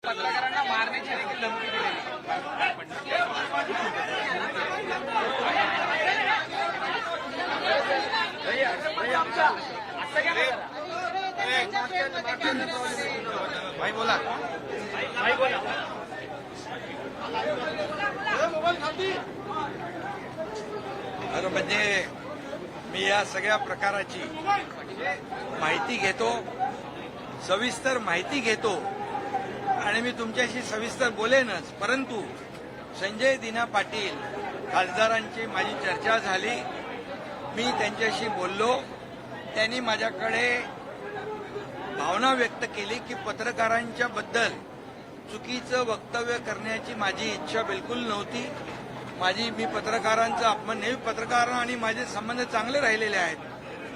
पत्रकारांना मारण्याची देखील धमकी दिली. भाई बोला. अरे म्हणजे मी या सगळ्या प्रकाराची माहिती घेतो, सविस्तर माहिती घेतो आणि मी तुमच्याशी सविस्तर बोलेनच. परंतु संजय दिना पाटील खासदारांची माझी चर्चा झाली, मी त्यांच्याशी बोललो. त्यांनी माझ्याकडे भावना व्यक्त केली की पत्रकारांच्या बद्दल चुकीचं वक्तव्य करण्याची माझी इच्छा बिलकुल नव्हती. मी पत्रकारांचा अपमान नेहमी, पत्रकार आणि माझे संबंध चांगले राहिलेले आहेत.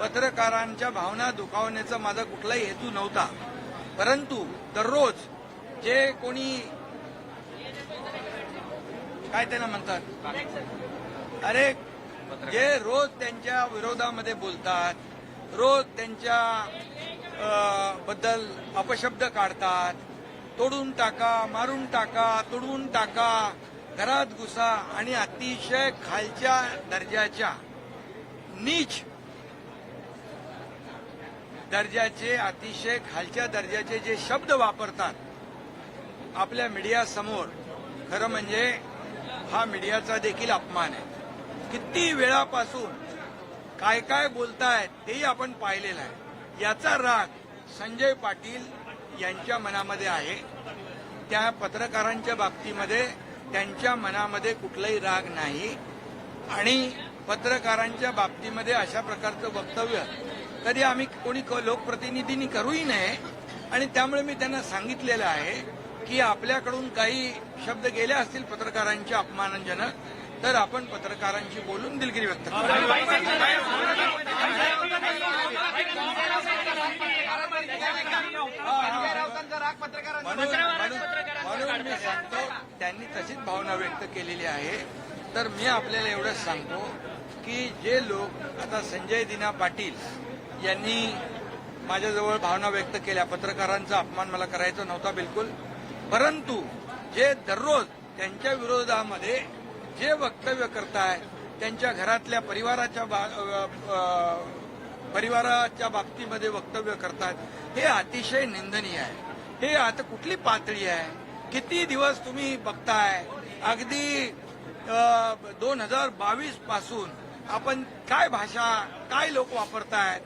पत्रकारांच्या भावना दुखावण्याचा माझा कुठलाही हेतू नव्हता. परंतु दररोज जे कोणी काय त्यांना म्हणतात, अरे जे रोज त्यांच्या विरोधामध्ये बोलतात, रोज त्यांच्या बद्दल अपशब्द काढतात, तोडून टाका, मारून टाका, तुडवून टाका, घरात घुसा आणि अतिशय खालच्या दर्जाच्या, नीच दर्जाचे, अतिशय खालच्या दर्जाचे जे शब्द वापरतात आपल्या मीडियासमोर, खरं म्हणजे हा मीडियाचा देखील अपमान आहे. किती वेळापासून काय काय बोलतायत तेही आपण पाहिलेलं आहे. याचा राग संजय पाटील यांच्या मनामध्ये आहे. त्या पत्रकारांच्या बाबतीमध्ये त्यांच्या मनामध्ये कुठलाही राग नाही आणि पत्रकारांच्या बाबतीमध्ये अशा प्रकारचं वक्तव्य कधी आम्ही कोणी लोकप्रतिनिधींनी करूही नये. आणि त्यामुळे मी त्यांना सांगितलेलं आहे की आपल्याकडून काही शब्द गेले असतील पत्रकारांच्या अपमानजनक, तर आपण पत्रकारांशी बोलून दिलगिरी व्यक्त करू. म्हणून मी सांगतो, त्यांनी तशीच भावना व्यक्त केलेली आहे. तर मी आपल्याला एवढंच सांगतो की जे लोक आता संजय दिना पाटील यांनी माझ्याजवळ भावना व्यक्त केल्या, पत्रकारांचा अपमान मला करायचा नव्हता बिलकुल, परंतु जे दररोज त्यांच्या विरोधामध्ये जे वक्तव्य करताय, त्यांच्या घरातल्या परिवाराच्या बाबतीमध्ये वक्तव्य करतात, हे अतिशय निंदनीय आहे. हे आता कुठली पातळी आहे? किती दिवस तुम्ही बघताय? अगदी 2022 पासून आपण काय भाषा, काय लोक वापरतायत?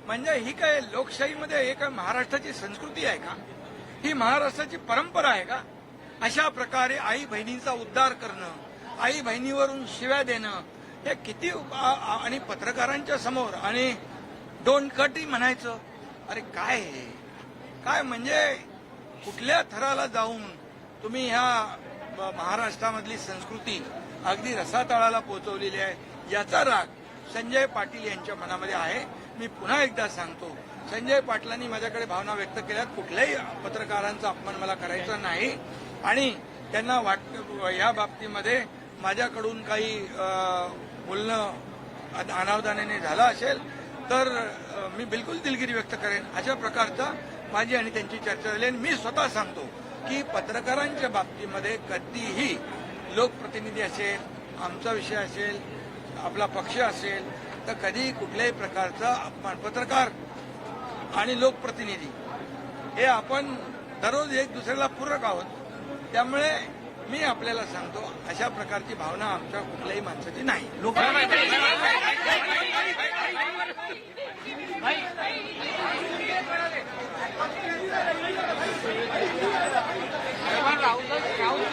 म्हणजे ही काय लोकशाहीमध्ये हे काय महाराष्ट्राची संस्कृती आहे का? ही महाराष्ट्राची परंपरा आहे का? अशा प्रकारे आई बहिणींचा उद्धार करणं, आई बहिणीवरून शिव्या देणं, हे किती, आणि पत्रकारांच्या समोर, आणि डोंट कटही म्हणायचं. अरे काय हे काय, म्हणजे कुठल्या थराला जाऊन तुम्ही ह्या महाराष्ट्रामधली संस्कृती अगदी रसातळाला पोहोचवलेली आहे. याचा राग संजय पाटील यांच्या मनामध्ये आहे. मी पुन्हा एकदा सांगतो, संजय पाटलांनी माझ्याकडे भावना व्यक्त केल्यात, कुठल्याही पत्रकारांचा अपमान मला करायचा नाही. आणि त्यांना या बाबतीमध्ये माझ्याकडून काही बोलणं अनावधानाने झालं असेल तर मी बिलकुल दिलगिरी व्यक्त करेन. अशा प्रकारचा माझी आणि त्यांची चर्चा झाली. आणि मी स्वतः सांगतो की पत्रकारांच्या बाबतीमध्ये कधीही लोकप्रतिनिधी असेल, आमचा विषय असेल, आपला पक्ष असेल, तर कधी कुठल्याही प्रकारचा अपमान, पत्रकार आणि लोकप्रतिनिधी हे आपण दररोज एक दुसऱ्याला पूरक आहोत. त्यामुळे मी आपल्याला सांगतो, अशा प्रकारची भावना आमच्या कुठल्याही माणसाची नाही. राहुल